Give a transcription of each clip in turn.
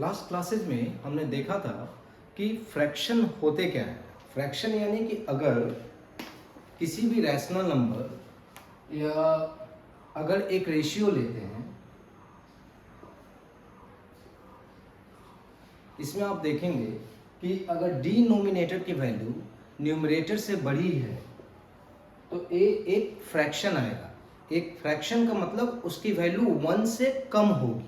Last classes में हमने देखा था कि फ्रैक्शन होते क्या है। फ्रैक्शन यानी कि अगर किसी भी रैशनल नंबर या अगर एक रेशियो लेते हैं, इसमें आप देखेंगे कि अगर डिनोमिनेटर की वैल्यू न्यूमरेटर से बड़ी है तो एक फ्रैक्शन आएगा। एक फ्रैक्शन का मतलब उसकी वैल्यू 1 से कम होगी।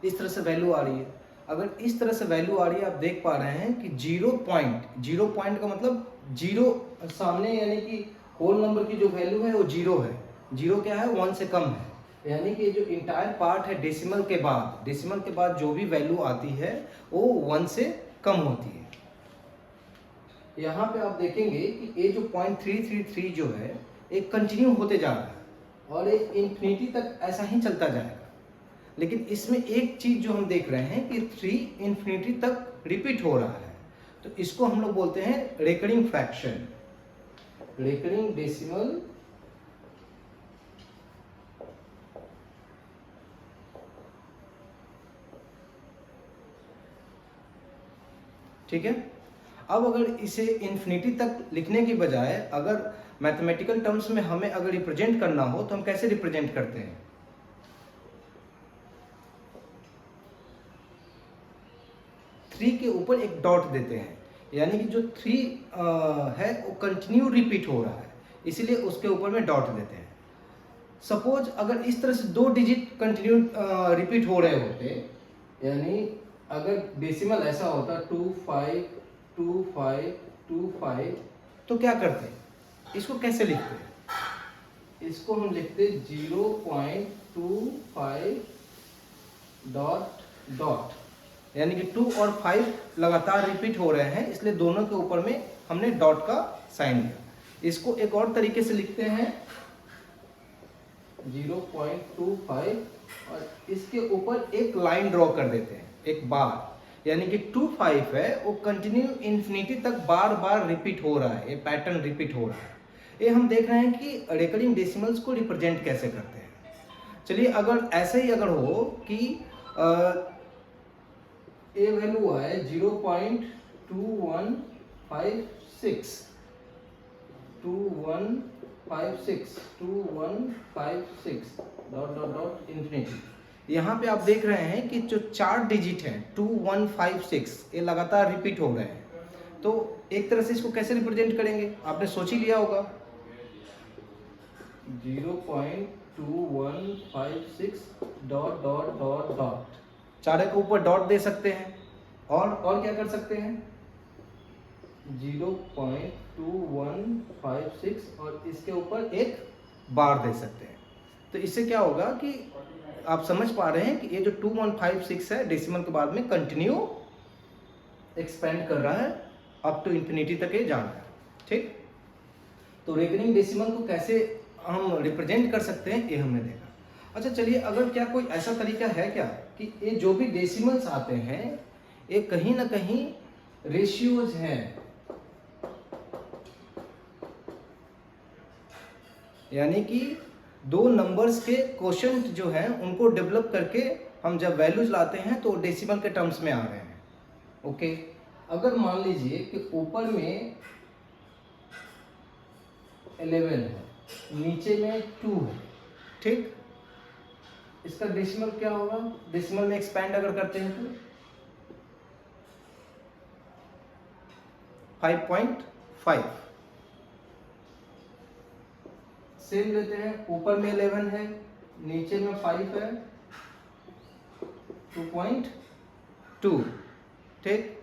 इस तरह से वैल्यू आ रही है। अगर इस तरह से वैल्यू आ रही है, आप देख पा रहे हैं कि जीरो पॉइंट का मतलब जीरो सामने, यानी कि होल नंबर की जो वैल्यू है वो जीरो है। जीरो क्या है? 1 से कम है। यानी कि जो इंटायर पार्ट है डेसिमल के बाद जो भी वैल्यू आती है वो 1 से कम होती है। यहाँ पे आप देखेंगे कि ये जो 0.333 जो है एक कंटिन्यू होते जा रहा है और ये इंफिनिटी तक ऐसा ही चलता जाएगा। लेकिन इसमें एक चीज जो हम देख रहे हैं कि 3 इंफिनिटी तक रिपीट हो रहा है, तो इसको हम लोग बोलते हैं रेकरिंग फ्रैक्शन, रेकरिंग डेसिमल ठीक है। अब अगर इसे इंफिनिटी तक लिखने की बजाय अगर मैथमेटिकल टर्म्स में हमें अगर रिप्रेजेंट करना हो तो हम कैसे रिप्रेजेंट करते हैं? 3 के ऊपर एक डॉट देते हैं, यानी कि जो 3 है वो कंटिन्यू रिपीट हो रहा है, इसीलिए उसके ऊपर में डॉट देते हैं। सपोज अगर इस तरह से 2 डिजिट कंटिन्यू रिपीट हो रहे होते, यानी अगर डेसिमल ऐसा होता 252525, तो क्या करते? इसको कैसे लिखते? इसको हम लिखते 0.25 डॉट डॉट, यानी कि 2 और 5 लगातार रिपीट हो रहे हैं, इसलिए दोनों के ऊपर में हमने डॉट का साइन दिया। इसको एक और तरीके से लिखते हैं 0.25 और इसके ऊपर एक लाइन ड्रॉ कर देते हैं, एक बार, यानी कि 25 है वो कंटिन्यू इंफिनिटी तक बार बार रिपीट हो रहा है, ये पैटर्न रिपीट हो रहा है। ये हम देख रहे हैं कि रेकरिंग डेसिमल्स को रिप्रेजेंट कैसे करते हैं। चलिए, अगर ऐसे ही अगर हो कि ए वैल्यू है 0.2156 डॉट डॉट डॉट इंफिनिटी। यहाँ पे आप देख रहे हैं कि जो 4 डिजिट है 2156 ये लगातार रिपीट हो रहे हैं, तो एक तरह से इसको कैसे रिप्रेजेंट करेंगे? आपने सोच ही लिया होगा। 0.2156 डॉट डॉट डॉट डॉट, चारों के ऊपर डॉट दे सकते हैं और क्या कर सकते हैं? 0.2156 और इसके ऊपर एक बार दे सकते हैं। तो इससे क्या होगा कि आप समझ पा रहे हैं कि ये जो 2156 है डेसिमल के बाद में कंटिन्यू एक्सपेंड कर रहा है, अप टू इंफिनिटी तक ये जा रहा है। ठीक, तो रेकरिंग डेसिमल को कैसे हम रिप्रेजेंट कर सकते हैं ये हमने देखा। अच्छा, चलिए, अगर क्या कोई ऐसा तरीका है क्या कि ये जो भी डेसिमल्स आते हैं ये कहीं ना कहीं रेशियोज हैं, यानी कि दो नंबर्स के क्वोशंट जो हैं उनको डेवलप करके हम जब वैल्यूज लाते हैं तो डेसिमल के टर्म्स में आ रहे हैं। ओके, अगर मान लीजिए कि ऊपर में 11 है, नीचे में 2 है, ठीक, इसका डेसिमल क्या होगा? डेसिमल में एक्सपैंड अगर करते हैं तो 5.5। सेम लेते हैं, ऊपर में 11 है, नीचे में 5 है, 2.2, ठीक।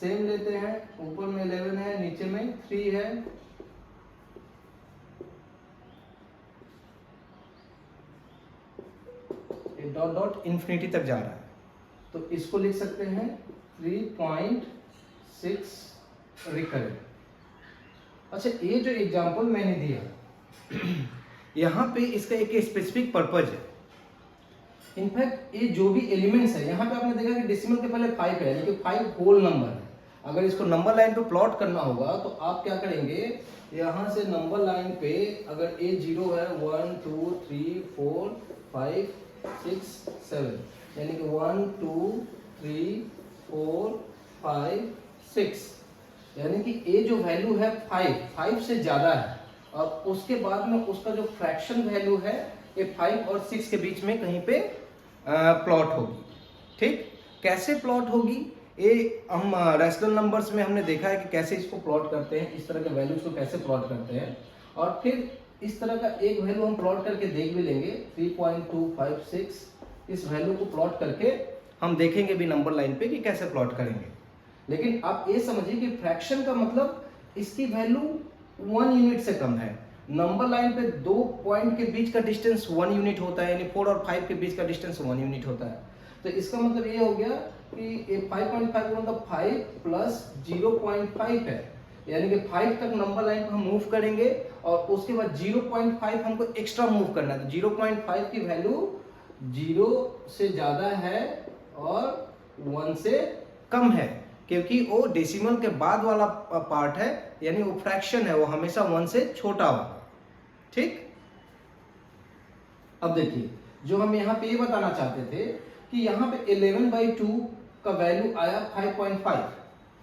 सेम लेते हैं, ऊपर में 11 है, नीचे में 3 है, डॉट डॉट इंफिनिटी तक जा रहा है, तो इसको लिख सकते हैं 3.6 रिकरिंग। अच्छा, ये जो एग्जांपल मैंने दिया यहाँ पे इसका एक स्पेसिफिक पर्पज है। इनफैक्ट ये जो भी एलिमेंट्स है, यहाँ पे आपने देखा कि डेसिमल के पहले 5 है, यानी कि 5 होल नंबर है, अगर इसको नंबर लाइन पे प्लॉट करना होगा तो आप क्या करेंगे, यहाँ से नंबर लाइन पे अगर ए 0 है 1 2 3 4 5 6 7, यानी कि 1 2 3 4 5 6, यानी कि ए जो वैल्यू है 5 से ज़्यादा है, और उसके बाद में उसका जो फ्रैक्शन वैल्यू है ये 5 और 6 के बीच में कहीं पे प्लॉट होगी। ठीक, कैसे प्लॉट होगी, ये हम रैशनल नंबर्स में हमने देखा है कि कैसे इसको प्लॉट करते हैं, इस तरह के वैल्यूज को कैसे प्लॉट करते हैं, और फिर इस तरह का एक वैल्यू हम प्लॉट करके देख भी लेंगे 3.256, इस वैल्यू को प्लॉट करके हम देखेंगे भी नंबर लाइन पे कि कैसे प्लॉट करेंगे। लेकिन आप ये समझिए कि फ्रैक्शन का मतलब इसकी वैल्यू 1 यूनिट से कम है। नंबर लाइन पे 2 पॉइंट के बीच का डिस्टेंस 1 यूनिट होता है, यानी 4 और 5 के बीच का डिस्टेंस 1 यूनिट होता है। तो इसका मतलब ये हो गया कि 5.5 का मतलब 5 प्लस 0.5 है, यानी कि 5 तक नंबर लाइन पर हम मूव करेंगे और उसके बाद 0.5 हमको एक्स्ट्रा मूव करना है। तो 0.5 की वैल्यू 0 से ज़्यादा है और 1 से कम है, क्योंकि वो डेसिमल के बाद वाला पार्ट है, यानी वो फ्रैक्शन है, वो हमेशा 1 से छोटा होगा। ठीक, अब देखिए जो हम यहाँ पे ये बताना चाहते थे कि यहाँ पे 11/2 का वैल्यू आया 5.5,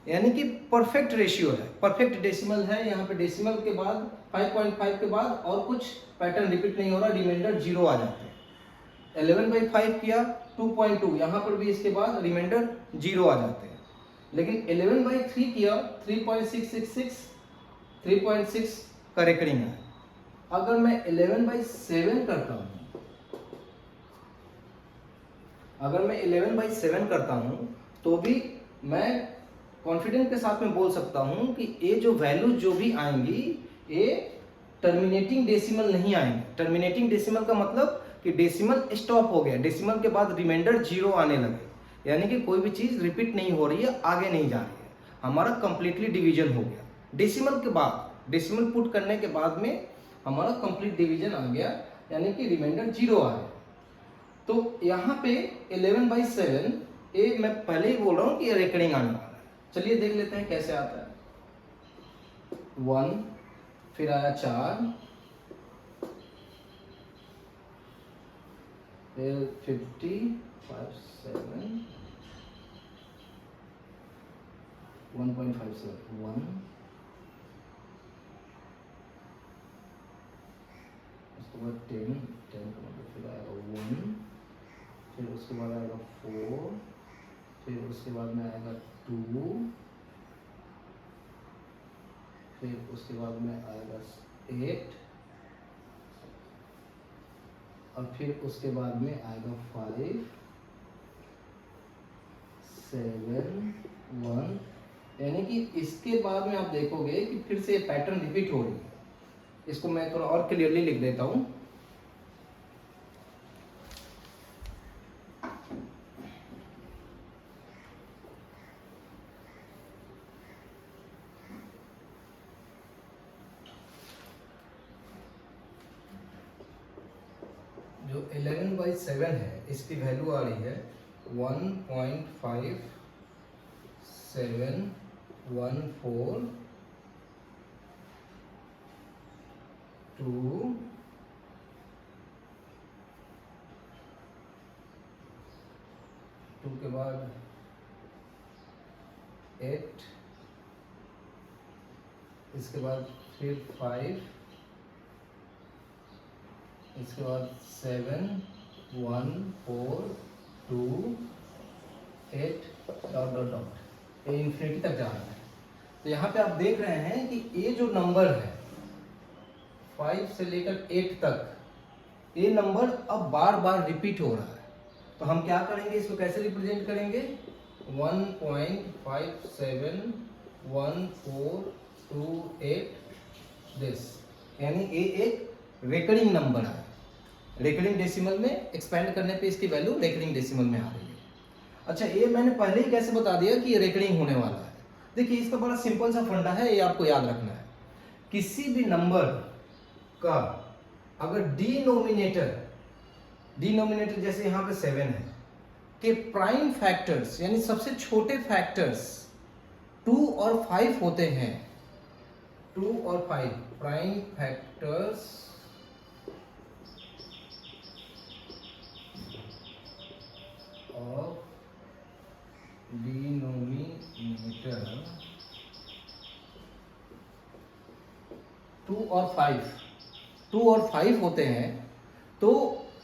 यानी कि परफेक्ट रेशियो है, परफेक्ट डेसिमल है। यहाँ पे डेसिमल के बाद 5.5 के बाद और कुछ पैटर्न रिपीट नहीं हो रहा, रिमाइंडर 0 आ जाते हैं। 11/5 किया 2.2, यहाँ पर भी इसके बाद रिमाइंडर 0 आ जाते हैं। लेकिन 11/3 किया 3.666, 3.6 का रेकरिंग है। अगर मैं 11/7 करता हूँ, अगर मैं 11/7 करता हूं तो भी मैं कॉन्फिडेंस के साथ में बोल सकता हूं कि ये जो वैल्यूज जो भी आएंगी ये टर्मिनेटिंग डेसिमल नहीं आएंगे। टर्मिनेटिंग डेसिमल का मतलब कि डेसिमल स्टॉप हो गया, डेसिमल के बाद रिमाइंडर 0 आने लगे, यानी कि कोई भी चीज़ रिपीट नहीं हो रही है, आगे नहीं जा रही है, हमारा कंप्लीटली डिवीजन हो गया। डेसिमल के बाद, डेसिमल पुट करने के बाद में हमारा कंप्लीट डिवीजन आ गया, यानी कि रिमाइंडर 0 आ गया। तो यहाँ पे 11/7 ये मैं पहले ही बोल रहा हूँ कि ये रेकरिंग आने वाला है। चलिए देख लेते हैं कैसे आता है। 1, फिर आया 4, फिर 50, 5, 7, 1.57, 1, उसके बाद 10 का मतलब फिर आएगा 1, फिर उसके बाद आएगा 4, फिर उसके बाद में आएगा 2, फिर उसके बाद में आएगा 8, और फिर उसके बाद में आएगा 5, 7, 1, यानी कि इसके बाद में आप देखोगे कि फिर से ये पैटर्न रिपीट हो रही है। इसको मैं थोड़ा और क्लियरली लिख देता हूँ। जो 11/7 है इसकी वैल्यू आ रही है 1.5714 2 के बाद 8, इसके बाद फिर 5, इसके बाद 7, 1, 4, 2, 8 डॉट डॉट डॉट, ये इन्फिनिटी तक जा रहा है। तो यहाँ पे आप देख रहे हैं कि ये जो नंबर है 5 से लेकर 8 तक, ये नंबर अब बार बार रिपीट हो रहा है। तो हम क्या करेंगे, इसको कैसे रिप्रेजेंट करेंगे, 1.571428 दिस, यानी ये एक रेकरिंग नंबर है। रेकरिंग डेसिमल में एक्सपेंड करने पे इसकी वैल्यू रेकरिंग डेसिमल में आ रही है। अच्छा, ये मैंने पहले ही कैसे बता दिया कि ये रेकरिंग होने वाला है। देखिए इसका बड़ा सिंपल सा फंडा है, ये आपको याद रखना है। किसी भी नंबर का अगर डिनोमिनेटर जैसे यहाँ पे 7 है के प्राइम फैक्टर्स, यानी सबसे छोटे फैक्टर्स 2 और 5 होते हैं, 2 और 5 प्राइम फैक्टर्स ऑफ डिनोमिनेटर, 2 और 5 होते हैं, तो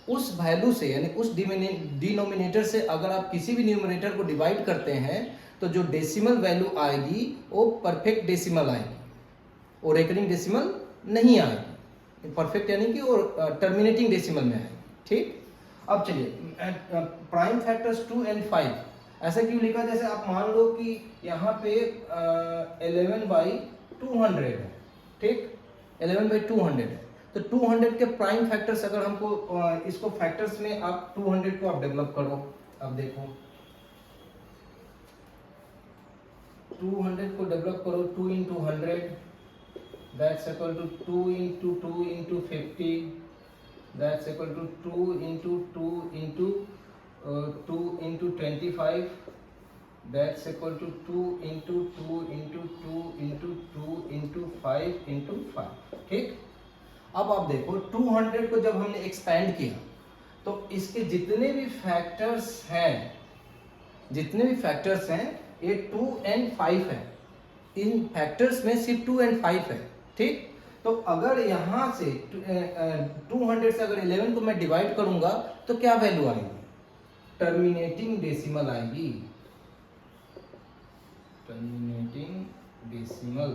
उस वैल्यू से यानी उस डिनोमिनेटर से अगर आप किसी भी न्यूमरेटर को डिवाइड करते हैं तो जो डेसिमल वैल्यू आएगी वो परफेक्ट डेसिमल आएगी, और रेकरिंग डेसिमल नहीं आएगी। परफेक्ट यानी कि वो टर्मिनेटिंग डेसिमल में आएगी। ठीक, अब चलिए प्राइम फैक्टर्स 2 और 5 ऐसा क्यों लिखा, जैसे आप मान लो कि यहाँ पे 11/200 है। ठीक, 11/200 है, तो 200 के प्राइम फैक्टर्स अगर हमको इसको फैक्टर्स में आप 200 को आप डेवलप करो। अब देखो 200 को डेवलप करो, 2 into 100 that's equal to 2 into 2 into 50 that's equal to 2 into 2 into 2 into 25 that's equal to 2 into 2 into 2 into 2 into 5 into 5। ठीक, अब आप देखो 200 को जब हमने एक्सपेंड किया तो इसके जितने भी फैक्टर्स हैं ये 2 और 5 है। इन फैक्टर्स में सिर्फ 2 और 5 है। ठीक, तो अगर यहाँ से 200 से अगर 11 को मैं डिवाइड करूंगा तो क्या वैल्यू आएगी, टर्मिनेटिंग डेसिमल आएगी, टर्मिनेटिंग डेसिमल।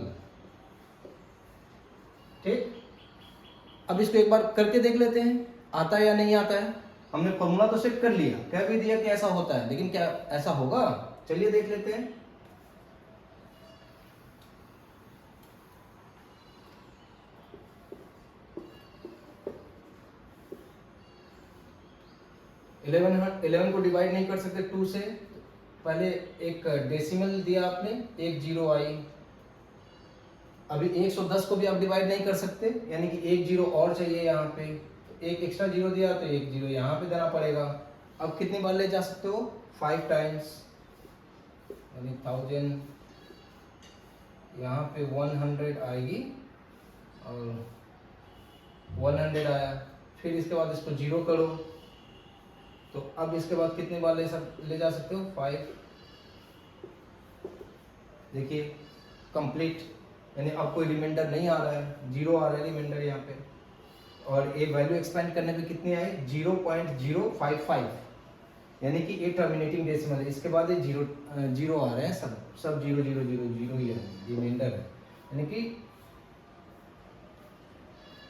ठीक, अब इसको एक बार करके देख लेते हैं आता है या नहीं आता है। हमने फॉर्मूला तो सेट कर लिया, कह भी दिया कि ऐसा होता है, लेकिन क्या ऐसा होगा, चलिए देख लेते हैं। इलेवन को डिवाइड नहीं कर सकते 2 से, पहले एक डेसिमल दिया आपने, एक जीरो आई। अभी 110 को भी आप डिवाइड नहीं कर सकते, यानी कि एक जीरो और चाहिए यहाँ पे, एक एक्स्ट्रा जीरो दिया तो एक जीरो यहाँ पे देना पड़ेगा। अब कितनी बार ले जा सकते हो, 5 टाइम्स, यानी 1000, यहाँ पे 100 आएगी और 100 आया। फिर इसके बाद इसको जीरो करो, तो अब इसके बाद कितनी बार ले जा सकते हो, 5। देखिए कंप्लीट, यानी अब कोई रिमाइंडर नहीं आ रहा है, जीरो आ रहा है रिमाइंडर यहाँ पे। और ये वैल्यू एक्सपेंड करने पे कितनी आई, 0.055, यानी कि ये टर्मिनेटिंग डेसिमल है। इसके बाद ये जीरो आ रहे हैं, सब जीरो जीरो जीरो जीरो ही है, रिमाइंडर है, यानी कि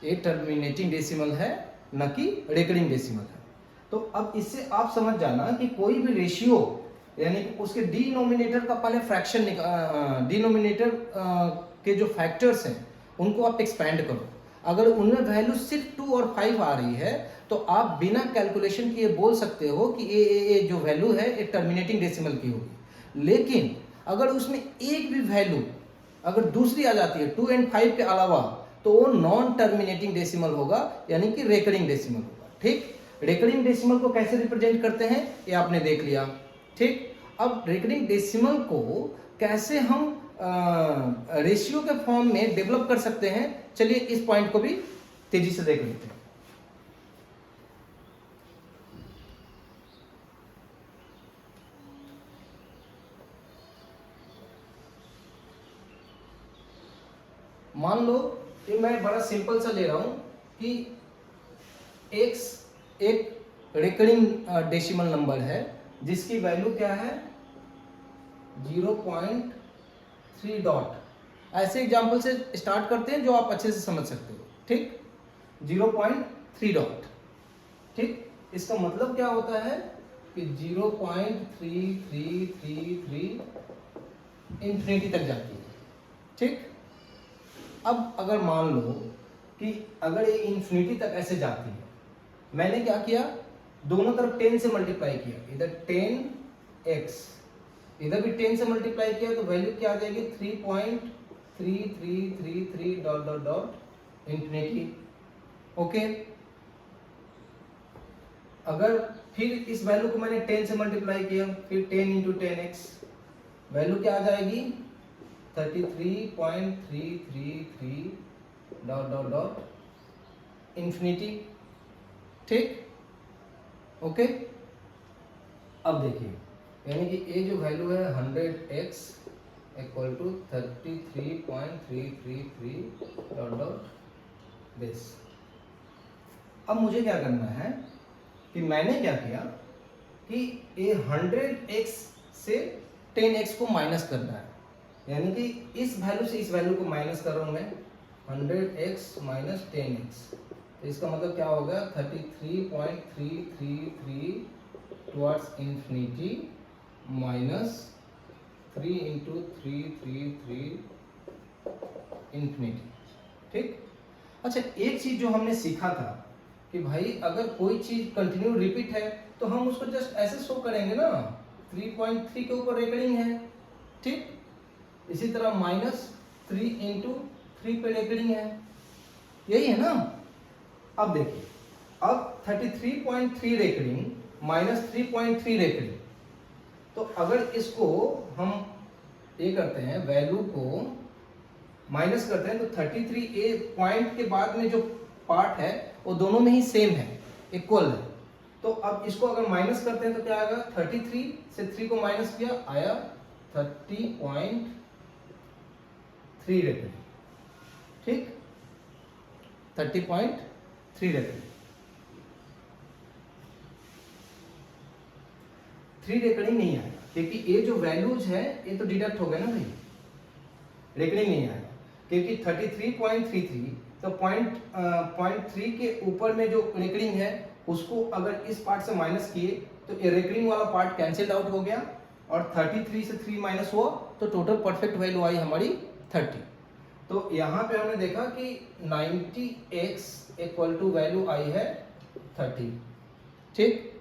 ये टर्मिनेटिंग डेसिमल है, न कि रेकरिंग डेसिमल है। तो अब इससे आप समझ जाना कि कोई भी रेशियो, यानी कि उसके डिनोमिनेटर का पहले फ्रैक्शन डिनोमिनेटर के जो फैक्टर्स हैं उनको आप एक्सपेंड करो। अगर उनमें वैल्यू सिर्फ 2 और 5 आ रही है तो आप बिना कैलकुलेशन किए बोल सकते हो कि ये जो वैल्यू है ये टर्मिनेटिंग डेसिमल की होगी। लेकिन अगर उसमें एक भी वैल्यू अगर दूसरी आ जाती है 2 और 5 के अलावा, तो वो नॉन टर्मिनेटिंग डेसिमल होगा, यानी कि रेकरिंग डेसिमल होगा। ठीक, रेकरिंग डेसिमल को कैसे रिप्रेजेंट करते हैं ये आपने देख लिया। ठीक, अब रेकरिंग डेसिमल को कैसे हम रेशियो के फॉर्म में डेवलप कर सकते हैं, चलिए इस पॉइंट को भी तेजी से देख लेते हैं। मान लो कि मैं बड़ा सिंपल सा ले रहा हूं कि एक रेकरिंग डेसिमल नंबर है जिसकी वैल्यू क्या है, 0.3 डॉट। ऐसे एग्जाम्पल से स्टार्ट करते हैं जो आप अच्छे से समझ सकते हो। ठीक, 0.3 डॉट। ठीक, इसका मतलब क्या होता है कि 0.3333 इंफिनिटी तक जाती है। ठीक, अब अगर मान लो कि अगर ये इंफिनिटी तक ऐसे जाती है, मैंने क्या किया, दोनों तरफ 10 से मल्टीप्लाई किया, इधर 10x इधर भी 10 से मल्टीप्लाई किया, तो वैल्यू क्या आ जाएगी, 3.3333 dot dot dot infinity. Okay, अगर फिर इस वैल्यू को मैंने 10 से मल्टीप्लाई किया, फिर 10 इंटू 10x, वैल्यू क्या आ जाएगी 33.333 डॉट डॉट डॉट इंफिनिटी। ठीक, ओके। अब देखिए, यानी कि ये जो वैल्यू है 100x equal to 33.333 dot dot this. अब मुझे क्या करना है कि मैंने क्या किया कि ये 100x से 10x को माइनस करना है, यानी कि इस वैल्यू से इस वैल्यू को माइनस कर रहा हूं मैं, 100x माइनस 10x। तो इसका मतलब क्या होगा, 33.333 towards infinity minus 3 into 333 infinity. ठीक। अच्छा, एक चीज जो हमने सीखा था कि भाई अगर कोई चीज कंटिन्यू रिपीट है तो हम उसको जस्ट ऐसे शो करेंगे ना, 3.3 के ऊपर रेकरिंग है। ठीक, इसी तरह माइनस 3 इंटू 3 पे रेकरिंग है, यही है ना। अब देखिए, अब 33.3 रेकरिंग माइनस 3.3 रेकरिंग, तो अगर इसको हम ये करते हैं, वैल्यू को माइनस करते हैं, तो 33 ए पॉइंट के बाद में जो पार्ट है वो दोनों में ही सेम है, इक्वल है। तो अब इसको अगर माइनस करते हैं तो क्या आएगा, 33 से 3 को माइनस किया, आया 30.3 रेकरिंग। ठीक, 30.3 रेकरिंग। 3 रेकरिंग नहीं आएगा क्योंकि ये जो वैल्यूज है ये तो डिडक्ट हो गए ना भाई, रेकरिंग नहीं आएगा क्योंकि 33.33, तो पॉइंट 3 के ऊपर में जो रेकरिंग है उसको अगर इस पार्ट से माइनस किए तो ये रेकरिंग वाला पार्ट कैंसिल आउट हो गया, और 33 से 3 माइनस हुआ तो टोटल परफेक्ट वैल्यू आई हमारी 30। तो यहाँ पे हमने देखा कि 90x इक्वल टू वैल्यू आई है 30। ठीक,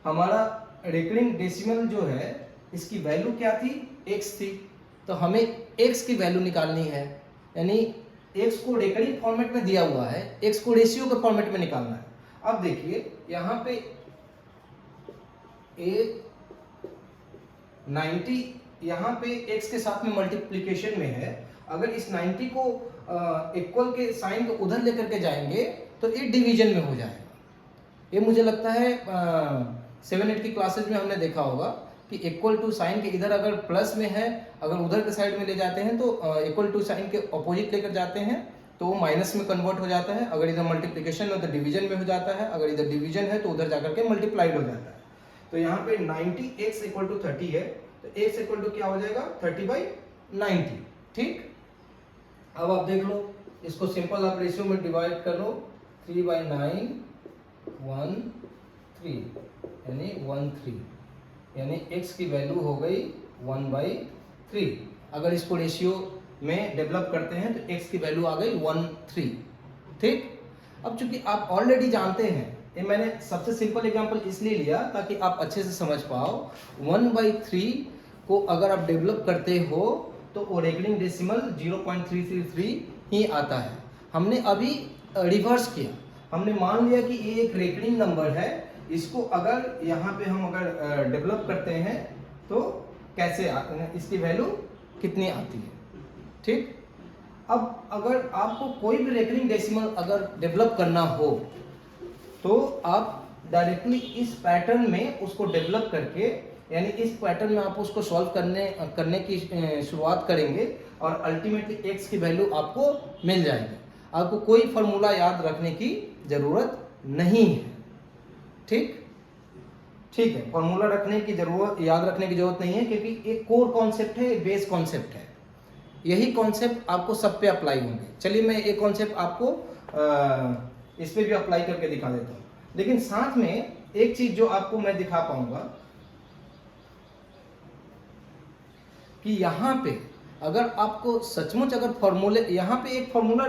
हमारा रेकरिंग डेसिमल जो है इसकी वैल्यू क्या थी, x थी, तो हमें x की वैल्यू निकालनी है, यानी x को रेकरिंग फॉर्मेट में दिया हुआ है, x को रेशियो के फॉर्मेट में निकालना है। अब देखिए यहाँ पे 90 यहाँ पे x के साथ में मल्टीप्लिकेशन में है, अगर इस 90 को इक्वल के साइन को उधर लेकर के जाएंगे तो ये डिवीजन में हो जाएगा। ये मुझे लगता है 7-8 की क्लासेस में हमने देखा होगा कि इक्वल टू साइन के इधर अगर प्लस में है, अगर उधर के साइड में ले जाते हैं तो इक्वल टू साइन के ऑपोजिट लेकर जाते हैं तो वो माइनस में कन्वर्ट हो जाता है, अगर इधर मल्टीप्लिकेशन है तो डिवीजन में हो जाता है, अगर इधर डिवीजन है तो उधर जाकर के मल्टीप्लाइड हो जाता है। तो यहाँ पे 90x इक्वल टू 30 है, तो x इक्वल टू क्या हो जाएगा, 30/90। ठीक, अब आप देख लो, इसको सिंपल आप रेशियो में डिवाइड कर लो, 3/9 1 3 यानी 1/3, यानी x की वैल्यू हो गई 1/3। अगर इसको रेशियो में डेवलप करते हैं तो x की वैल्यू आ गई 1/3। ठीक, अब चूंकि आप ऑलरेडी जानते हैं, ये मैंने सबसे सिंपल एग्जांपल इसलिए लिया ताकि आप अच्छे से समझ पाओ, 1/3 को अगर आप डेवलप करते हो तो वो रेकरिंग डेसिमल 0.333 ही आता है। हमने अभी रिवर्स किया, हमने मान लिया कि ये एक रेकरिंग नंबर है, इसको अगर यहाँ पे हम अगर डेवलप करते हैं तो कैसे इसकी वैल्यू कितनी आती है। ठीक, अब अगर आपको कोई भी रेकरिंग डेसिमल अगर डेवलप करना हो तो आप डायरेक्टली इस पैटर्न में उसको डेवलप करके, यानी इस पैटर्न में आप उसको सॉल्व करने की शुरुआत करेंगे और अल्टीमेटली x की वैल्यू आपको मिल जाएगी। आपको कोई फॉर्मूला याद रखने की जरूरत नहीं है। ठीक, ठीक है, फॉर्मूला याद रखने की जरूरत नहीं है क्योंकि एक कोर कॉन्सेप्ट है, बेस कॉन्सेप्ट है, यही कॉन्सेप्ट आपको सब पे अप्लाई होंगे। चलिए मैं एक कॉन्सेप्ट आपको इस पे भी अप्लाई करके दिखा देता हूँ, लेकिन साथ में एक चीज जो आपको मैं दिखा पाऊंगा कि यहाँ पे अगर आपको सचमुच अगर फॉर्मूले, यहाँ पे एक फॉर्मूला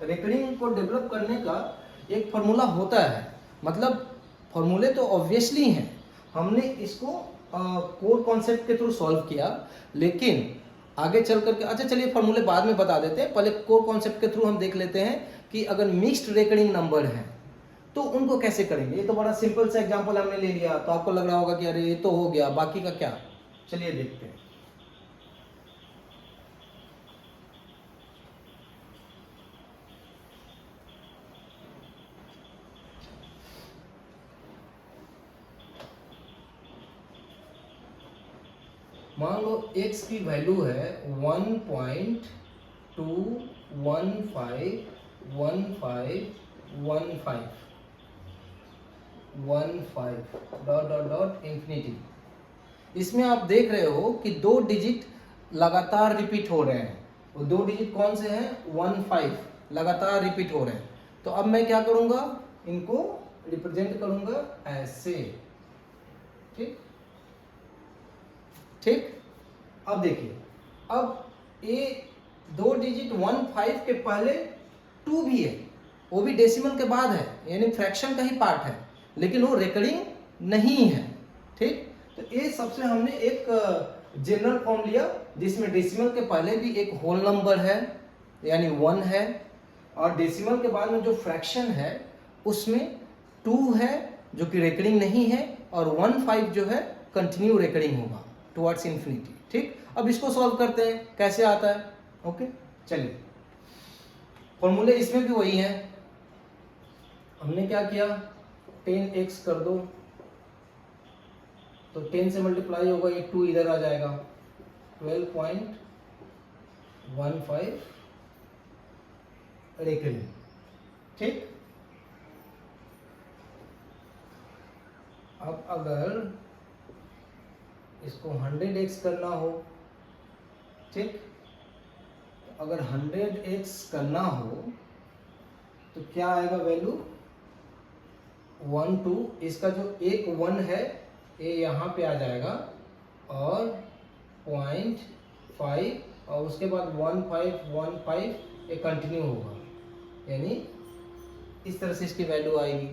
रेकरिंग को डेवलप करने का एक फॉर्मूला होता है, मतलब फॉर्मूले तो ऑब्वियसली हैं, हमने इसको कोर कॉन्सेप्ट के थ्रू सॉल्व किया, लेकिन आगे चल करके, अच्छा चलिए फॉर्मूले बाद में बता देते हैं, पहले कोर कॉन्सेप्ट के थ्रू हम देख लेते हैं कि अगर मिक्स्ड रेकरिंग नंबर है तो उनको कैसे करेंगे। ये तो बड़ा सिंपल सा एग्जांपल हमने ले लिया, तो आपको लग रहा होगा कि अरे ये तो हो गया, बाकी का क्या। चलिए देखते हैं। मान लो x की वैल्यू है 1.2151515 डॉट डॉट डॉट इंफिनिटी। इसमें आप देख रहे हो कि 2 डिजिट लगातार रिपीट हो रहे हैं, और 2 डिजिट कौन से हैं? 15 लगातार रिपीट हो रहे हैं। तो अब मैं क्या करूंगा, इनको रिप्रेजेंट करूंगा ऐसे। ठीक ठीक। अब देखिए, अब ये 2 डिजिट 15 के पहले 2 भी है, वो भी डेसिमल के बाद है, यानी फ्रैक्शन का ही पार्ट है, लेकिन वो रिकरिंग नहीं है। ठीक, तो ये सबसे हमने एक जनरल फॉर्म लिया जिसमें डेसिमल के पहले भी एक होल नंबर है यानी 1 है, और डेसिमल के बाद में जो फ्रैक्शन है उसमें 2 है जो कि रिकरिंग नहीं है, और 15 जो है कंटिन्यू रिकरिंग होगा टुवर्ड्स इंफिनिटी। ठीक, अब इसको सॉल्व करते हैं, कैसे आता है। ओके, चलिए, फॉर्मूले इसमें भी वही है। हमने क्या किया, 10x कर दो, तो 10 से मल्टीप्लाई होगा, ये 2 इधर आ जाएगा, 12.15 रिकरिंग। ठीक, अब अगर इसको 100x करना हो, ठीक, तो अगर 100x करना हो तो क्या आएगा वैल्यू, 1 2, इसका जो एक 1 है ये यहाँ पे आ जाएगा, और 0.5, और उसके बाद 1515 ये कंटिन्यू होगा, यानी इस तरह से इसकी वैल्यू आएगी।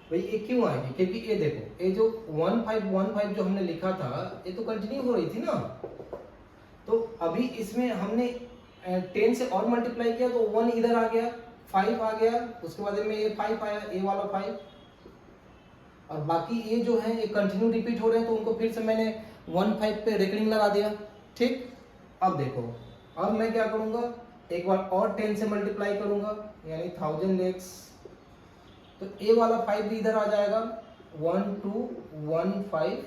भाई ये क्यों आएगी, क्योंकि ये देखो, ये जो 1515 जो हमने लिखा था ये तो कंटिन्यू हो रही थी ना, तो अभी इसमें हमने 10 से और मल्टीप्लाई किया तो 1 इधर आ गया, 5 आ गया, उसके बाद में ये 5 आया, ये वाला 5, और बाकी ये जो है ये कंटिन्यू रिपीट हो रहे हैं, तो उनको फिर से मैंने 15 पे रिकरिंग लगा दिया। ठीक, अब देखो, अब मैं क्या करूंगा, एक बार और 10 से मल्टीप्लाई करूंगा, यानी 1000x, तो ए वाला 5 भी इधर आ जाएगा, 1215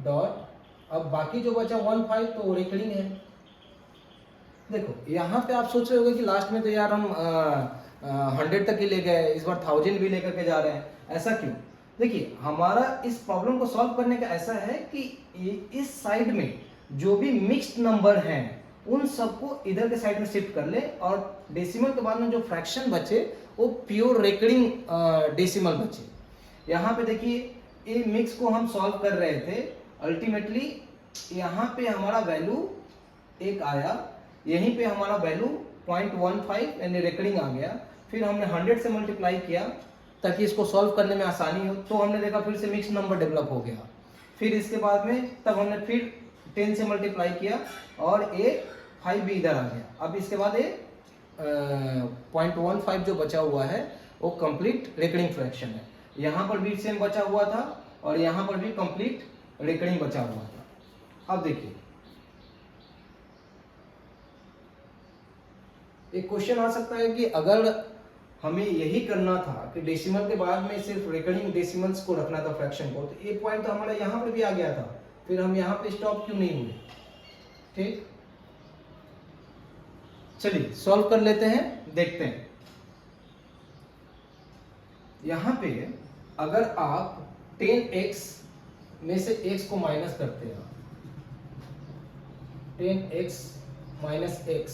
डॉट, अब बाकी जो बचा 15 तो रिकरिंग है। देखो यहाँ पे आप सोच रहे होगे कि लास्ट में तो यार हम 100 तक ही ले गए, इस बार 1000 भी लेकर के जा रहे हैं, ऐसा क्यों। देखिए, हमारा इस प्रॉब्लम को सॉल्व करने का ऐसा है कि इस साइड में जो भी मिक्स्ड नंबर हैं उन सबको इधर के साइड में शिफ्ट कर ले, और डेसिमल के बाद में जो फ्रैक्शन बचे वो प्योर रिकरिंग डेसिमल बचे। यहाँ पे देखिए, ये मिक्स को हम सॉल्व कर रहे थे, अल्टीमेटली यहाँ पे हमारा वैल्यू एक आया, यहीं पे हमारा वैल्यू 0.15 यानी रिकरिंग आ गया, फिर हमने 100 से मल्टीप्लाई किया ताकि इसको सॉल्व करने में आसानी हो, तो हमने देखा फिर से मिक्स नंबर डेवलप हो गया, फिर इसके बाद में तब हमने फिर 10 से मल्टीप्लाई किया और ये 5 भी इधर आ गया। अब इसके बाद ये 0.15 जो बचा हुआ है वो कंप्लीट रिकरिंग फ्रैक्शन है, यहाँ पर भी सेम बचा हुआ था और यहाँ पर भी कंप्लीट रिकरिंग बचा हुआ था। अब देखिए, एक क्वेश्चन आ सकता है कि अगर हमें यही करना था कि डेसिमल के बाद में सिर्फ रिकरिंग डेसिमल्स को रखना था फ्रैक्शन को, तो ये पॉइंट तो हमारा यहाँ पर भी आ गया था, फिर हम यहाँ पे स्टॉप क्यों नहीं हुए। ठीक, चलिए सॉल्व कर लेते हैं, देखते हैं। यहाँ पे अगर आप 10x में से x को माइनस करते हैं, 10x माइनस x,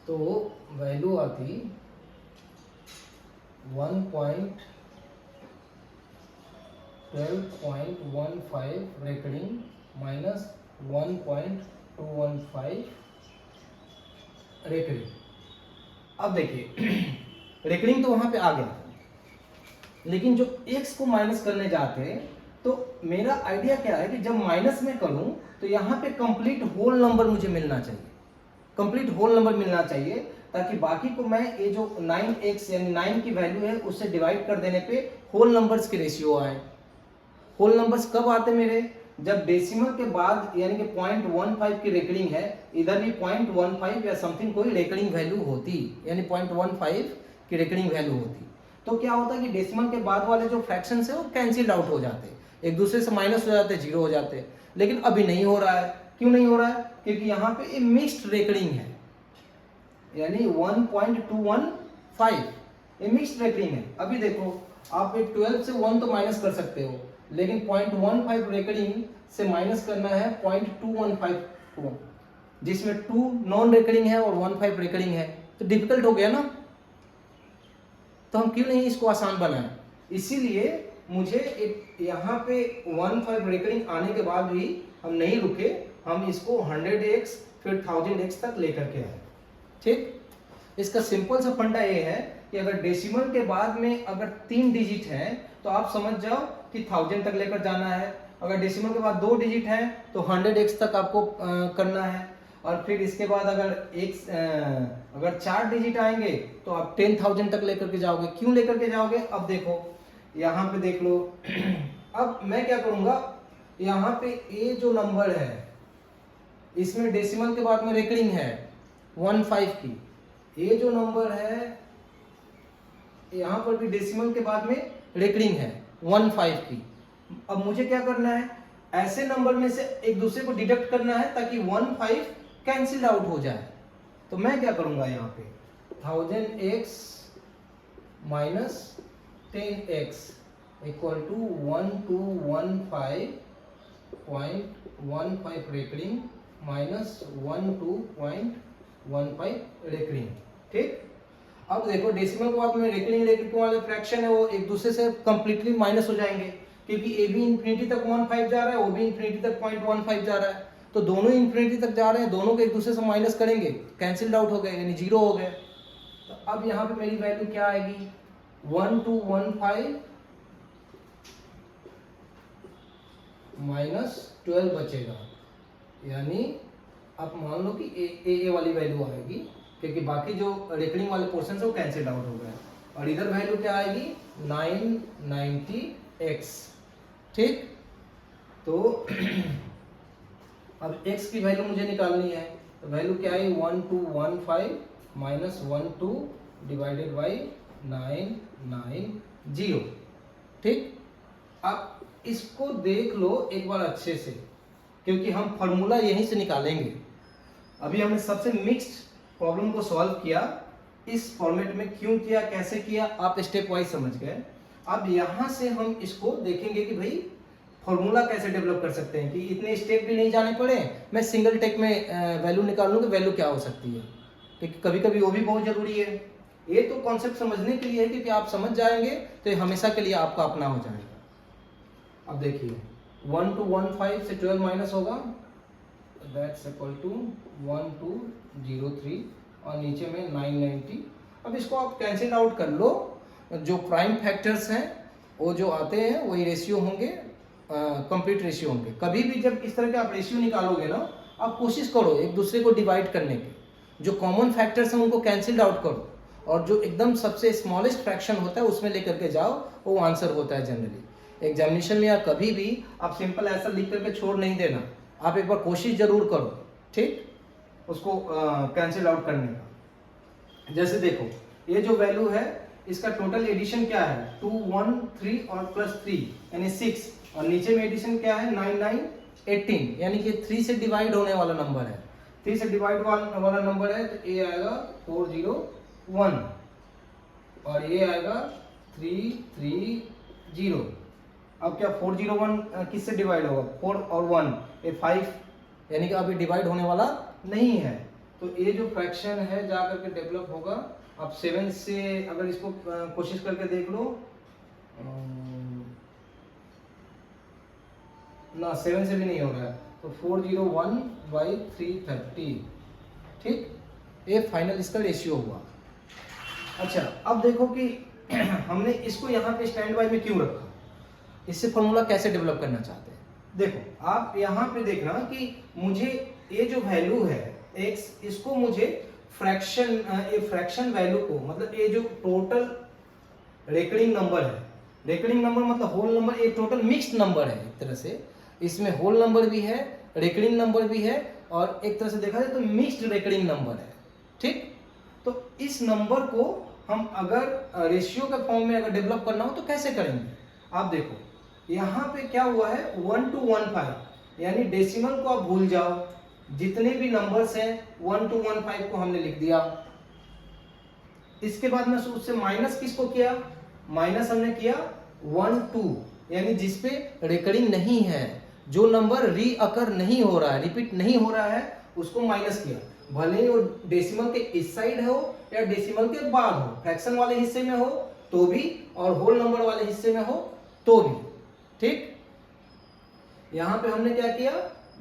तो वैल्यू आती 1.12.15 रिकरिंग माइनस 1.215 रिकरिंग। अब देखिए रिकरिंग तो वहां पे आ गया, लेकिन जो x को माइनस करने जाते हैं तो मेरा आइडिया क्या है कि जब माइनस में करूं तो यहाँ पे कंप्लीट होल नंबर मुझे मिलना चाहिए, कंप्लीट होल नंबर मिलना चाहिए, ताकि बाकी को मैं ये जो 9x यानी 9 की वैल्यू है उससे डिवाइड कर देने पे होल नंबर्स की रेशियो आए। होल नंबर्स कब आते मेरे, जब डेसिमल के बाद यानी कि 0.15 की रिकरिंग है, इधर भी 0.15 या समथिंग कोई रिकरिंग वैल्यू होती, यानी 0.15 की रिकरिंग वैल्यू होती, तो क्या होता है कि डेसिमल के बाद वाले जो फ्रैक्शंस है वो कैंसिल आउट हो जाते, एक दूसरे से माइनस हो जाते, जीरो हो जाते, लेकिन अभी नहीं हो रहा है। क्यों नहीं हो रहा है? क्योंकि यहाँ पे ये मिक्स्ड रेकरिंग है, यानी 1.215 ये मिक्स्ड रेकरिंग है। अभी देखो आप एक 12 से 1 तो माइनस कर सकते हो, लेकिन 0.15 रेकरिंग से माइनस करना है 0.215 को, जिसमें 2 नॉन रेकरिंग है और 15 रेकरिंग है, तो डिफिकल्ट हो गया ना। तो हम क्यों नहीं इसको आसान बनाएं? इसीलिए मुझे एक यहाँ पे 15 रेकरिंग आने के बाद भी हम नहीं रुके, हम इसको 100x फिर 1000x तक लेकर के आए। ठीक, इसका सिंपल सा फंडा ये है कि अगर डेसिमल के बाद में अगर 3 डिजिट है तो आप समझ जाओ कि 1000 तक लेकर जाना है। अगर डेसिमल के बाद 2 डिजिट है तो 100x तक आपको करना है, और फिर इसके बाद अगर 4 डिजिट आएंगे तो आप 10,000 तक लेकर के जाओगे। क्यों लेकर के जाओगे? अब देखो यहाँ पे देख लो। अब मैं क्या करूंगा, यहाँ पे ये जो नंबर है इसमें डेसिमल के बाद में रेकरिंग है 15 की, ये जो नंबर है यहाँ पर भी डेसिमल के बाद में रेकरिंग है 15 की। अब मुझे क्या करना है, ऐसे नंबर में से एक दूसरे को डिडक्ट करना है ताकि 15 कैंसिल आउट हो जाए। तो मैं क्या करूंगा, यहाँ पे 1000x minus 10x equal to 1215.15 recurring minus 12.15 recurring. ठीक, अब देखो डेसिमल के बाद में रेकरिंग वाले फ्रैक्शन है वो एक दूसरे से कंप्लीटली माइनस हो जाएंगे, क्योंकि ए भी इंफिनिटी तक 15 जा रहा है, वो भी इंफिनिटी तक 0.15 जा रहा है, तो दोनों इंफिनिटी तक जा रहे हैं, दोनों को एक दूसरे से माइनस करेंगे, कैंसिल्ड आउट हो गए, यानी जीरो हो गए। तो अब यहाँ पे मेरी वैल्यू क्या आएगी, 1215 माइनस 12 बचेगा, यानी आप मान लो कि ए वाली वैल्यू आएगी, क्योंकि बाकी जो रेकरिंग वाले पोर्शन है वो कैंसिल आउट हो गए, और इधर वैल्यू क्या आएगी 990x। ठीक, तो अब x की वैल्यू मुझे निकालनी है, तो वैल्यू क्या है 1215 माइनस 12 डिवाइडेड बाई 990। ठीक, अब इसको देख लो एक बार अच्छे से, क्योंकि हम फॉर्मूला यहीं से निकालेंगे। अभी हमने सबसे मिक्स्ड प्रॉब्लम को सॉल्व किया, इस फॉर्मेट में क्यों किया, कैसे किया, आप स्टेप वाइज समझ गए। अब यहाँ से हम इसको देखेंगे कि भाई फॉर्मूला कैसे डेवलप कर सकते हैं, कि इतने स्टेप भी नहीं जाने पड़े, मैं सिंगल टेक में वैल्यू निकाल लूँ कि वैल्यू क्या हो सकती है, क्योंकि कभी कभी वो भी बहुत जरूरी है। ये तो कॉन्सेप्ट समझने के लिए है, क्योंकि आप समझ जाएंगे तो ये हमेशा के लिए आपका अपना हो जाएगा। अब देखिए 1215 से 12 माइनस होगा, दैट्स इक्वल टू 1203 और नीचे में 990। अब इसको आप कैंसिल आउट कर लो, जो प्राइम फैक्टर्स हैं वो जो आते हैं वही रेशियो होंगे, कंप्लीट रेशियो होंगे। कभी भी जब इस तरह के आप रेशियो निकालोगे ना, आप कोशिश करो एक दूसरे को डिवाइड करने की, जो कॉमन फैक्टर्स हैं उनको कैंसिल आउट करो, और जो एकदम सबसे स्मॉलेस्ट फ्रैक्शन होता है उसमें लेकर के जाओ, वो आंसर होता है जनरली। एग्जामिनेशन में या कभी भी आप सिंपल ऐसा लिख करके छोड़ नहीं देना, आप एक बार कोशिश जरूर करो, ठीक, उसको कैंसिल आउट करने का। जैसे देखो ये जो वैल्यू है इसका टोटल एडिशन क्या है 2 1 3 और प्लस 3 यानी 6, और नीचे में एडिशन क्या है 9 9 18, यानी कि 3 से डिवाइड होने वाला नंबर है, 3 से डिवाइड वाला नंबर है, तो ये आएगा 401 और ये आएगा 330। अब क्या 401 किससे डिवाइड होगा, 4 और 1 ये 5, यानी कि अभी डिवाइड होने वाला नहीं है, तो ये जो फ्रैक्शन है जा करके डेवलप होगा। अब 7 से अगर इसको कोशिश करके देख लो, ना 7 से भी नहीं हो रहा है, तो 401/330, ठीक, ये फाइनल इसका रेशियो हुआ। अच्छा अब देखो कि हमने इसको यहाँ पे स्टैंड बाय में क्यों रखा, इससे फॉर्मूला कैसे डेवलप करना चाहते हैं। देखो आप यहाँ पे देखना कि मुझे ये जो वैल्यू है x, इसको मुझे फ्रैक्शन वैल्यू को, मतलब ये जो टोटल रेकरिंग नंबर है, रेकरिंग नंबर मतलब होल नंबर, ये टोटल मिक्स्ड नंबर है एक तरह से, इसमें होल नंबर भी है, रेकरिंग नंबर भी है, और एक तरह से देखा जाए तो मिक्स्ड रेकरिंग नंबर है, ठीक। तो इस नंबर को हम अगर रेशियो के फॉर्म में अगर डेवलप करना हो तो कैसे करेंगे, आप देखो यहाँ पे क्या हुआ है 1 to 15, यानी डेसिमल को आप भूल जाओ, जितने भी नंबर्स हैं 1 to 15 को हमने लिख दिया। इसके बाद में उससे माइनस किसको किया, माइनस हमने किया 1 2, यानी जिसपे रिकरिंग नहीं है, जो नंबर रीअकर नहीं हो रहा है, रिपीट नहीं हो रहा है, उसको माइनस किया। भले ही वो डेसिमल के इस साइड हो या डेसिमल के बाद हो, फ्रैक्शन वाले हिस्से में हो तो भी और होल नंबर वाले हिस्से में हो तो भी। ठीक, यहां पे हमने क्या किया,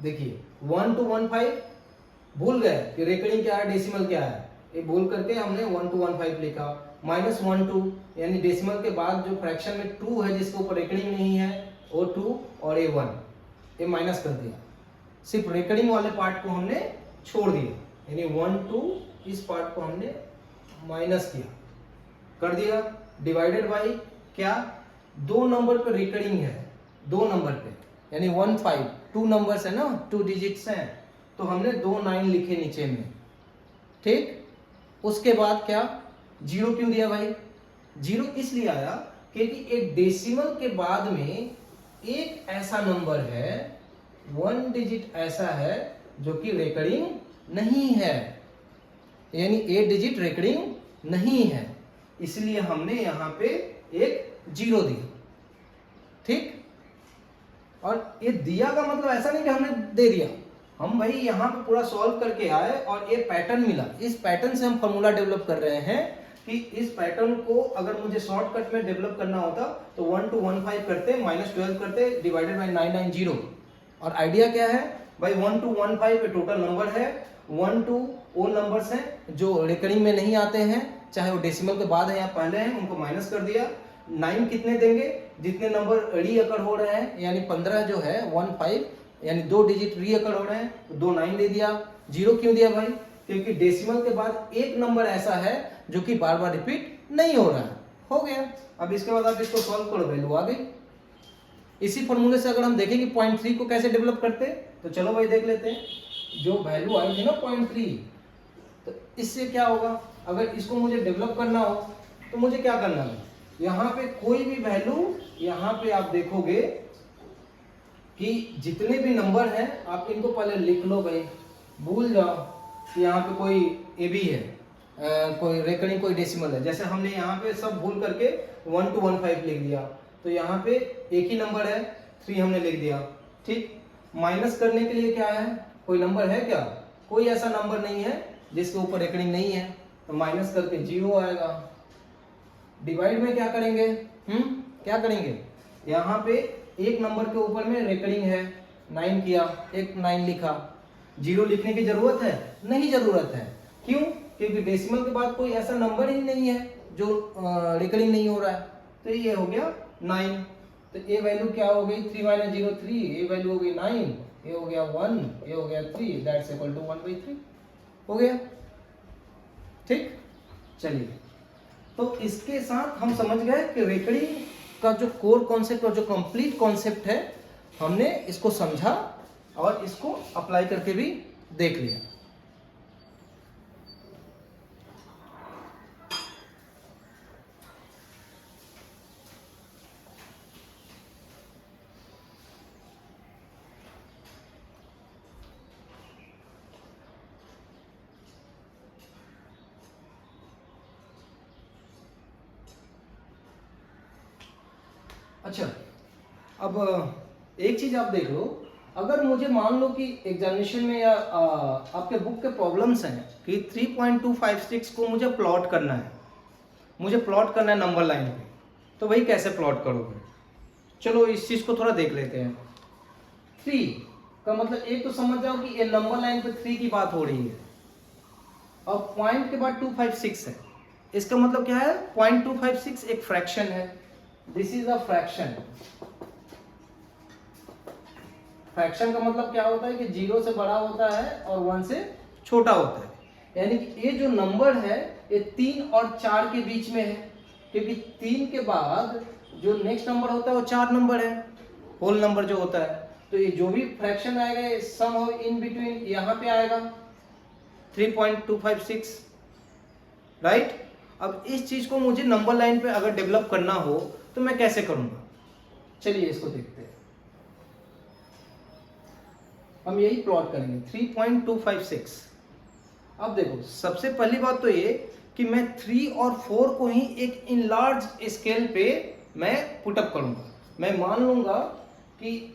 देखिए 1 to 15 भूल गए कि रिकरिंग क्या है, डेसिमल क्या है, ये भूल करके हमने 1 to 15 लिखा। माइनस 1 2, यानी डेसिमल के बाद जो फ्रैक्शन में 2 है जिसके ऊपर रिकरिंग नहीं है, वो 2 और ये 1, ये माइनस कर दिया। सिर्फ रिकरिंग वाले पार्ट को हमने छोड़ दिया, यानी 1 2 इस पार्ट को हमने माइनस किया, कर दिया। डिवाइडेड बाई क्या, दो नंबर पे रिकरिंग है, दो नंबर पे, यानी 1 5, 2 नंबर्स है ना, 2 डिजिट्स हैं, तो हमने 2 9 लिखे नीचे में। ठीक, उसके बाद क्या, जीरो क्यों दिया भाई, जीरो इसलिए आया क्योंकि एक डेसिमल के बाद में एक ऐसा नंबर है, 1 डिजिट ऐसा है जो कि रिकरिंग नहीं है, यानी 8 डिजिट रिकरिंग नहीं है, इसलिए हमने यहां पे एक जीरो दिया। ठीक, और ये दिया का मतलब ऐसा नहीं कि हमने दे दिया, हम भाई यहाँ पे पूरा सॉल्व करके आए और ये पैटर्न मिला, इस पैटर्न से हम फॉर्मूला डेवलप कर रहे हैं कि इस पैटर्न को अगर मुझे शॉर्टकट में डेवलप करना होता तो 1 to 15 करते, -12 करते, डिवाइडेड बाय 990। और आइडिया क्या है भाई, 1 to 15 पे टोटल नंबर है, 1 to वो नंबर्स हैं जो रिकरिंग में नहीं आते हैं, चाहे वो डेसिमल के बाद है या पहले हैं, उनको माइनस कर दिया। 9 कितने देंगे, जितने नंबर रीअकर हो रहे हैं, यानी 15 जो है 1 5, यानी 2 डिजिट रीअकर हो रहे हैं, तो 2 9 दे दिया। जीरो क्यों दिया भाई, क्योंकि डेसिमल के बाद एक नंबर ऐसा है जो कि बार बार रिपीट नहीं हो रहा है, हो गया। अब इसके बाद आप इसको सॉल्व करो, वैल्यू आ गई। इसी फॉर्मूले से अगर हम देखें कि 0.3 को कैसे डेवलप करते, तो चलो भाई देख लेते हैं। जो वैल्यू आई थी ना 0.3, तो इससे क्या होगा, अगर इसको मुझे डेवलप करना हो तो मुझे क्या करना है, यहाँ पे कोई भी वैल्यू, यहाँ पे आप देखोगे कि जितने भी नंबर हैं आप इनको पहले लिख लो भाई, भूल जाओ कि यहाँ पे कोई ए बी है, कोई रेकरिंग, कोई डेसिमल है। जैसे हमने यहाँ पे सब भूल करके 1 to 15 लिख दिया, तो यहाँ पे एक ही नंबर है 3 हमने लिख दिया। ठीक, माइनस करने के लिए क्या है, कोई नंबर है क्या, कोई ऐसा नंबर नहीं है जिसके ऊपर रेकरिंग नहीं है, तो माइनस करके 0 आएगा। डिवाइड में क्या करेंगे, क्या करेंगे, यहाँ पे एक नंबर के ऊपर में रेकरिंग है, 9 किया, एक 9 लिखा, 0 लिखने की जरूरत है, नहीं जरूरत है। क्यों, क्योंकि डेसिमल के बाद कोई ऐसा नंबर ही नहीं है जो रेकरिंग नहीं हो रहा है, तो ये हो गया 9। तो ये वैल्यू क्या हो गई, 3 - 0 3, ये वैल्यू हो गई 9, ये हो गया 1, ये हो गया 3, दैट्स इक्वल टू 1/3 हो गया। ठीक, चलिए, तो इसके साथ हम समझ गए कि रेकरिंग का जो कोर कॉन्सेप्ट और जो कंप्लीट कॉन्सेप्ट है, हमने इसको समझा और इसको अप्लाई करके भी देख लिया। अच्छा, अब एक चीज आप देख लो, अगर मुझे मान लो कि एग्जामिनेशन में या आपके बुक के प्रॉब्लम्स हैं कि 3.256 को मुझे प्लॉट करना है, मुझे प्लॉट करना है नंबर लाइन पे, तो भाई कैसे प्लॉट करोगे। चलो इस चीज को थोड़ा देख लेते हैं। 3 का मतलब एक तो समझ जाओ कि ये नंबर लाइन पे 3 की बात हो रही है, और पॉइंट के बाद 256 है, इसका मतलब क्या है, 0.256 एक फ्रैक्शन है, this is a fraction. Fraction का मतलब क्या होता है कि 0 से बड़ा होता है और 1 से छोटा होता है, यानी कि ये जो नंबर है ये 3 और 4 के बीच में है, क्योंकि 3 के बाद जो नेक्स्ट नंबर होता है वो 4 नंबर है, होल नंबर जो होता है, तो ये जो भी फ्रैक्शन आएगा सम हो इन बिटवीन यहाँ पे आएगा 3.256, राइट। अब इस चीज को मुझे नंबर लाइन पे अगर डेवलप करना हो तो मैं कैसे करूंगा, चलिए इसको देखते हैं, हम यही प्लॉट करेंगे 3.256। अब देखो सबसे पहली बात तो ये कि मैं 3 और 4 को ही एक इनलार्ज स्केल पे मैं पुटअप करूंगा। मैं मान लूंगा कि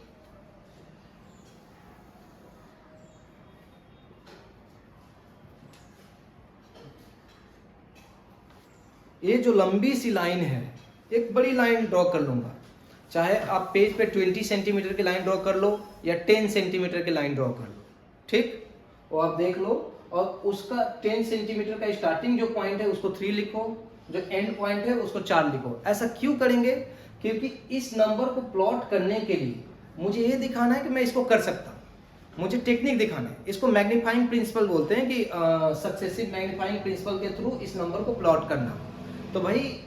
ये जो लंबी सी लाइन है, एक बड़ी लाइन ड्रॉ कर लूंगा, चाहे आप पेज पे 20 सेंटीमीटर की लाइन ड्रॉ कर लो या 10 सेंटीमीटर की लाइन ड्रॉ कर लो, ठीक। और आप देख लो, और उसका 10 सेंटीमीटर का स्टार्टिंग जो पॉइंट है उसको 3 लिखो, जो एंड पॉइंट है उसको 4 लिखो। ऐसा क्यों करेंगे? क्योंकि इस नंबर को प्लॉट करने के लिए मुझे ये दिखाना है कि मैं इसको कर सकता हूँ, मुझे टेक्निक दिखाना है। इसको मैग्नीफाइंग प्रिंसिपल बोलते हैं कि सक्सेसिव मैग्नीफाइंग प्रिंसिपल के थ्रू इस नंबर को प्लॉट करना। तो भाई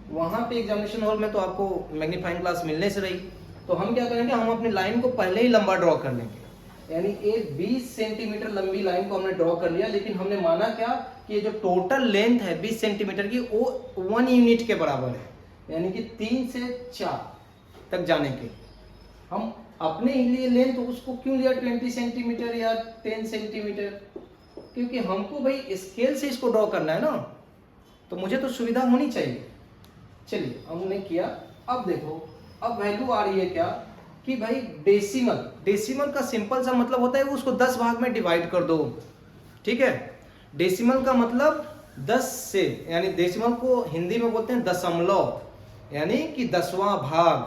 वहाँ पे एग्जामिनेशन हॉल में तो आपको मैग्नीफाइंग ग्लास मिलने से रही, तो हम क्या करेंगे, हम अपनी लाइन को पहले ही लंबा ड्रॉ कर लेंगे। यानी एक 20 सेंटीमीटर लंबी लाइन को हमने ड्रॉ कर लिया, लेकिन हमने माना क्या कि ये जो टोटल लेंथ है 20 सेंटीमीटर की वो 1 यूनिट के बराबर है, यानी कि 3 से 4 तक जाने के। हम अपने ही लिए लेंथ उसको क्यों लिया 20 सेंटीमीटर या 10 सेंटीमीटर? क्योंकि हमको भाई स्केल से इसको ड्रॉ करना है ना, तो मुझे तो सुविधा होनी चाहिए। चलिए हमने किया। अब देखो, अब वैल्यू आ रही है क्या कि भाई डेसिमल का सिंपल सा मतलब होता है उसको 10 भाग में डिवाइड कर दो, ठीक है। डेसिमल का मतलब 10 से, यानी डेसिमल को हिंदी में बोलते हैं दशमलव, यानी कि 10वां भाग,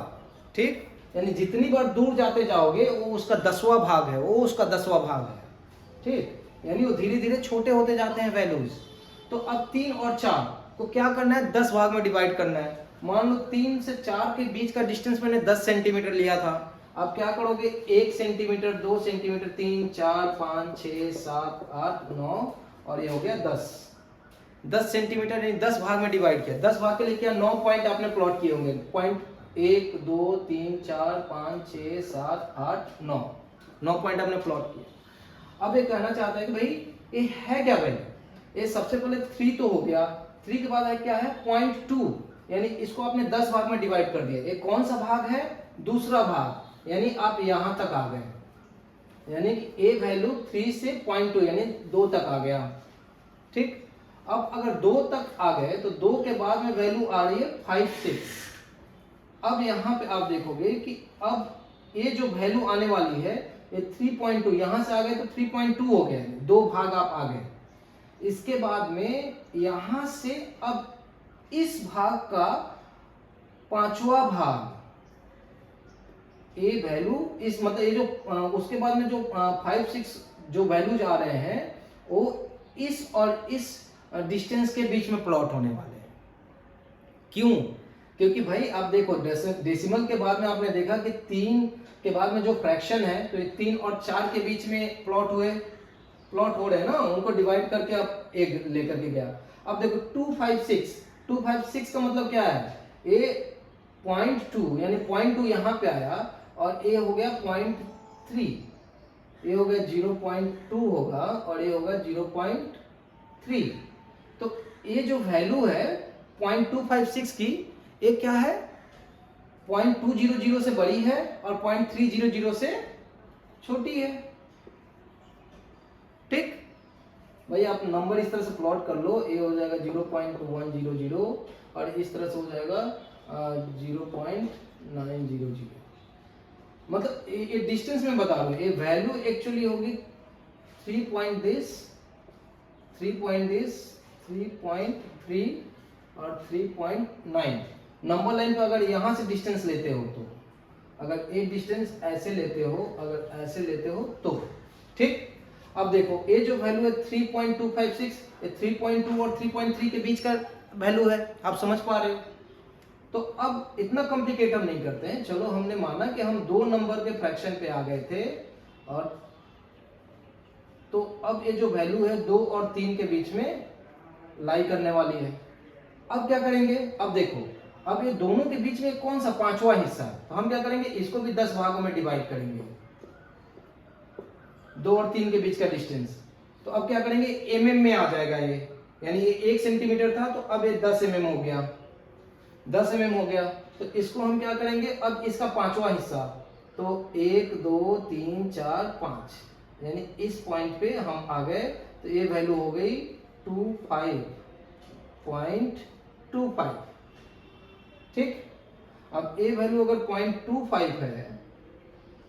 ठीक। यानी जितनी बार दूर जाते जाओगे वो उसका 10वां भाग है, वो उसका 10वां भाग है, ठीक। यानी वो धीरे धीरे छोटे होते जाते हैं वैल्यूज। तो अब 3 और 4 को क्या करना है, 10 भाग में डिवाइड करना है। मान लो 3 से 4 के बीच का डिस्टेंस मैंने 10 सेंटीमीटर लिया था। अब क्या करोगे, 1 सेंटीमीटर, 2 सेंटीमीटर, 3, 4, 5, 6, 7, 8, 9 और ये हो गया 10। 10 सेंटीमीटर यानी 10 भाग में डिवाइड किया। 10 भाग के लिए क्या, 9 पॉइंट आपने प्लॉट किए होंगे। पॉइंट 1, 2, 3, 4, 5, 6, 7, 8, 9 पॉइंट आपने प्लॉट किया। अब ये कहना चाहता है कि भाई ये है क्या भाई, ये सबसे पहले 3 तो हो गया, 3 के बाद है क्या है 0.2, यानी इसको आपने 10 भाग में डिवाइड कर दिया। ये कौन सा भाग है, दूसरा भाग, यानी आप यहां तक आ गए, यानी कि ए वैल्यू 3 से 0.2 यानी 2 तक आ गया, ठीक। अब अगर 2 तक आ गए तो 2 के बाद में वैल्यू आ रही है 5, 6। अब यहां पे आप देखोगे कि अब ये जो वैल्यू आने वाली है ये 3.2, यहां से आ गए तो 3.2 हो गया, 2 भाग आप आ गए। इसके बाद में यहां से अब इस भाग का 5वां भाग, ये वैल्यू इस मतलब ये जो उसके बाद में जो 5, 6 जो वैल्यूज आ रहे हैं वो इस और इस डिस्टेंस के बीच में प्लॉट होने वाले हैं। क्यों? क्योंकि भाई आप देखो डेसिमल के बाद में आपने देखा कि 3 के बाद में जो फ्रैक्शन है तो ये 3 और 4 के बीच में प्लॉट हो रहे हैं ना, उनको डिवाइड करके आप एक लेकर के गया। अब देखो 256 का मतलब क्या है, ए 0.2 यानी 0.2 यहाँ पे आया और ए हो गया 0.3, ये हो गया 0.2 होगा और ये होगा 0.3। तो ये जो वैल्यू है 0.256 की, ये क्या है 0.200 से बड़ी है और 0.300 से छोटी है, ठीक। भाई आप नंबर इस तरह से प्लॉट कर लो, ये हो जाएगा 0.100 और इस तरह से हो जाएगा 0.900। मतलब ये डिस्टेंस में बता दो, ये वैल्यू एक्चुअली होगी 3.3 और 3.9। नंबर लाइन पे अगर यहां से डिस्टेंस लेते हो तो, अगर एक डिस्टेंस ऐसे लेते हो, अगर ऐसे लेते हो तो, ठीक। अब देखो ये जो वैल्यू है 3.256, ये 3.2 और 3.3 के बीच का वैल्यू है, आप समझ पा रहे हो। तो अब इतना कॉम्प्लिकेट हम नहीं करते हैं, चलो हमने माना कि हम 2 नंबर के फ्रैक्शन पे आ गए थे, और तो अब ये जो वैल्यू है 2 और 3 के बीच में लाई करने वाली है। अब क्या करेंगे, अब देखो अब ये दोनों के बीच में कौन सा 5वां हिस्सा है, तो हम क्या करेंगे, इसको भी 10 भागों में डिवाइड करेंगे, 2 और 3 के बीच का डिस्टेंस। तो अब क्या करेंगे, mm में आ जाएगा ये, यानी ये 1 सेंटीमीटर था तो अब ये 10 mm हो गया, 10 mm हो गया। तो इसको हम क्या करेंगे, अब इसका पांचवा हिस्सा, तो 1 2 3 4 5, यानी इस पॉइंट पे हम आ गए, तो ये वैल्यू हो गई 25.25। ठीक, अब ए वैल्यू अगर 0.25 है,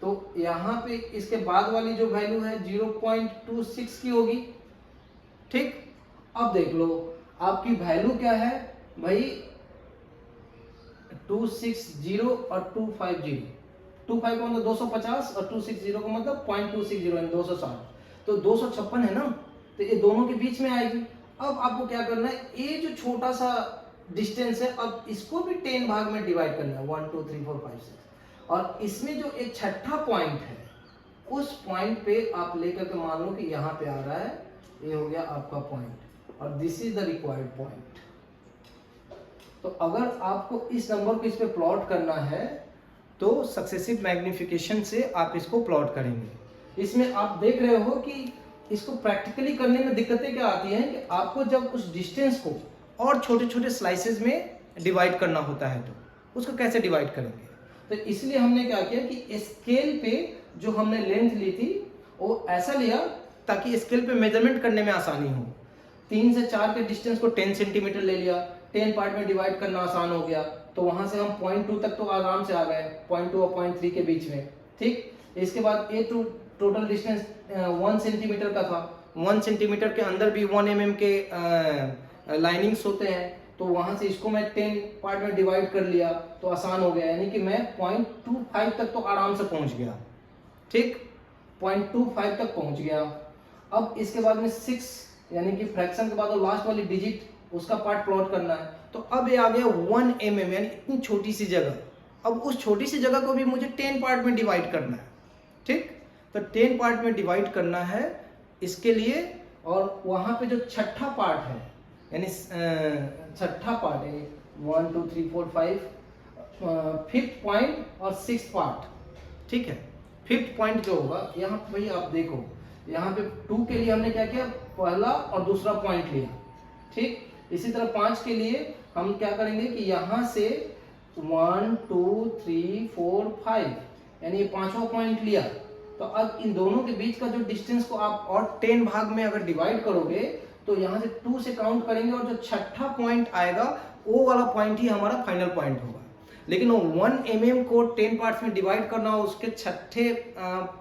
तो यहाँ पे इसके बाद वाली जो वैल्यू है 0.26 की होगी। ठीक, अब देख लो आपकी वैल्यू क्या है भाई, 260 और 250, 25 का मतलब 250 और 260 का मतलब 0.260 यानी 260, तो 256 है ना, तो ये दोनों के बीच में आएगी। अब आपको क्या करना है, ये जो छोटा सा डिस्टेंस है, अब इसको भी 10 भाग में डिवाइड करना है, 1 2 3 4 5 6, और इसमें जो एक छठा पॉइंट है, उस पॉइंट पे आप लेकर के मान लो कि यहाँ पे आ रहा है, ये हो गया आपका पॉइंट, और this is the required point. तो अगर आपको इस नंबर को इस पे प्लॉट करना है, तो सक्सेसिव मैग्निफिकेशन से आप इसको प्लॉट करेंगे। इसमें आप देख रहे हो कि इसको प्रैक्टिकली करने में दिक्कतें क्या आती हैं, कि आपको जब उस डिस्टेंस को और छोटे छोटे स्लाइसेस में डिवाइड करना होता है, तो उसको कैसे डिवाइड करेंगे। तो इसलिए हमने क्या किया कि स्केल पे जो हमने लेंथ ली थी वो ऐसा लिया ताकि स्केल पे मेजरमेंट करने में आसानी हो। 3 से 4 के डिस्टेंस को 10 सेंटीमीटर ले लिया, 10 पार्ट में डिवाइड करना आसान हो गया, तो वहां से हम 0.2 तक तो आराम से आ गए, 0.2 और 0.3 के बीच में। ठीक, इसके बाद ये टोटल डिस्टेंस 1 सेंटीमीटर का था, 1 सेंटीमीटर के अंदर भी 1 mm के लाइनिंग्स होते हैं, तो वहां से इसको मैं 10 पार्ट में डिवाइड कर लिया, तो आसान हो गया, यानी कि मैं 0.25 तक तो आराम से पहुंच गया। ठीक, 0.25 तक पहुंच गया। अब इसके बाद में 6 यानी कि फ्रैक्शन के बाद लास्ट वाली डिजिट, उसका पार्ट प्लॉट करना है, तो अब ये आ गया 1 mm, यानी इतनी छोटी सी जगह। अब उस छोटी सी जगह को भी मुझे 10 पार्ट में डिवाइड करना है। ठीक, तो 10 पार्ट में डिवाइड करना है इसके लिए, और वहां पे जो छठा पार्ट है, यानी छठा पार्ट है 1 2 3 4 5, फिफ्थ पॉइंट और सिक्स पार्ट। ठीक है, फिफ्थ पॉइंट जो होगा यहाँ भाई आप देखो, यहाँ पे 2 के लिए हमने क्या किया, पहला और दूसरा पॉइंट लिया। ठीक, इसी तरह 5 के लिए हम क्या करेंगे कि यहाँ से 1 2 3 4 5, यानी ये 5वां पॉइंट लिया। तो अब इन दोनों के बीच का जो डिस्टेंस को आप और 10 भाग में अगर डिवाइड करोगे, तो यहाँ से 2 से काउंट करेंगे, और जो छठा पॉइंट आएगा वो वाला पॉइंट ही हमारा फाइनल पॉइंट होगा। लेकिन वो 1 mm को 10 पार्ट्स में डिवाइड करना, उसके छठे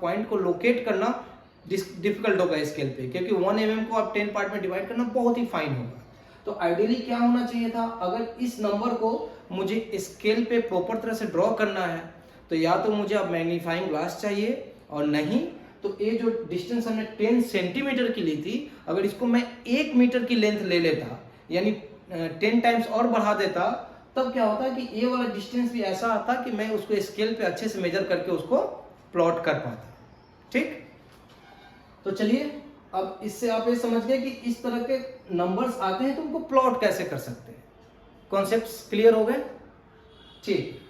पॉइंट को लोकेट करना डिफिकल्ट होगा स्केल पे, क्योंकि 1 mm को आप 10 पार्ट में डिवाइड करना बहुत ही फाइन होगा। तो आइडियली क्या होना चाहिए था, अगर इस नंबर को मुझे स्केल पे प्रॉपर तरह से ड्रॉ करना है, तो या तो मुझे अब मैग्नीफाइंग ग्लास चाहिए, और नहीं तो ये जो डिस्टेंस हमने 10 सेंटीमीटर की ली थी, अगर इसको मैं 1 मीटर की लेंथ ले लेता, यानी 10 टाइम्स और बढ़ा देता, तब क्या होता है कि ये वाला डिस्टेंस भी ऐसा आता कि मैं उसको स्केल पे अच्छे से मेजर करके उसको प्लॉट कर पाता। ठीक, तो चलिए अब इससे आप ये समझ गए कि इस तरह के नंबर्स आते हैं तो उनको प्लॉट कैसे कर सकते हैं। कॉन्सेप्ट्स क्लियर हो गए। ठीक,